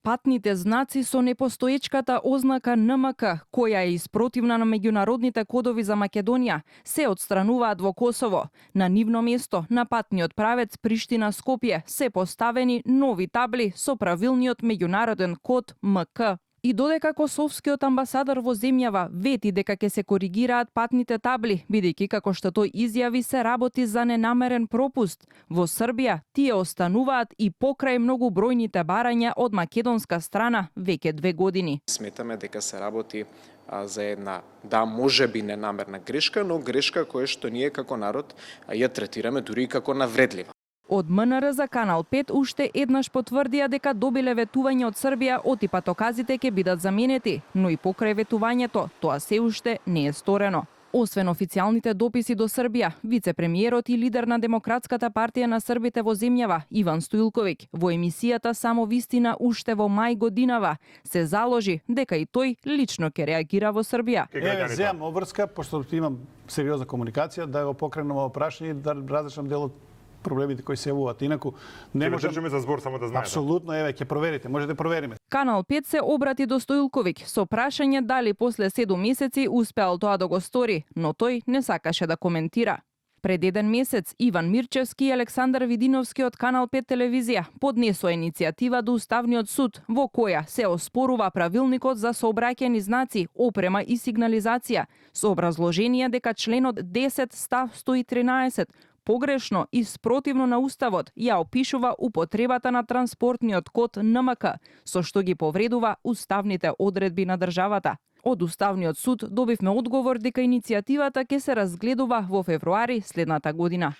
Патните знаци со непостоечката ознака НМК, која е испротивна на меѓународните кодови за Македонија, се отстрануваат во Косово. На нивно место, на патниот правец Приштина-Скопје, се поставени нови табли со правилниот меѓународен код МК. И додека косовскиот амбасадор во земјава вети дека ќе се коригираат патните табли, бидејќи како што тој изјави се работи за ненамерен пропуст, во Србија тие остануваат и покрај многу бројните барања од македонска страна веќе 2 години. Сметаме дека се работи за една, можеби ненамерна грешка, но грешка која што ние како народ ја третираме дури и како навредлива. Од МНР за Канал 5 уште еднаш потврдија дека добиле ветување од Србија оти патоказите ќе бидат заменети, но и покрај ветувањето тоа се уште не е сторено. Освен официјалните дописи до Србија, вице-премиерот и лидер на Демократската партија на србите во земјава, Иван Стоилковиќ, во емисијата Само вистина уште во мај годинава, се заложи дека и тој лично ќе реагира во Србија. Земам обврска, пошто имам сериозна комуникација, да го покренам ово прашање и да разрешам дел од проблемите кои се јавуваат. Инаку не можеме држиме за збор, само да знаете. Апсолутно, еве ќе проверите, може да провериме. Канал 5 се обрати до Стоилковиќ со прашање дали после 7 месеци успеал тоа да го стори, но тој не сакаше да коментира. Пред 1 месец Иван Мирчевски и Александар Видиновски од Канал 5 телевизија поднесоа иницијатива до Уставниот суд во која се оспорува правилникот за сообраќајни знаци, опрема и сигнализација со образложение дека членот 10 став 113 погрешно и спротивно на Уставот ја опишува употребата на транспортниот код НМК, со што ги повредува уставните одредби на државата. Од Уставниот суд добивме одговор дека иницијативата ќе се разгледува во февруари следната година.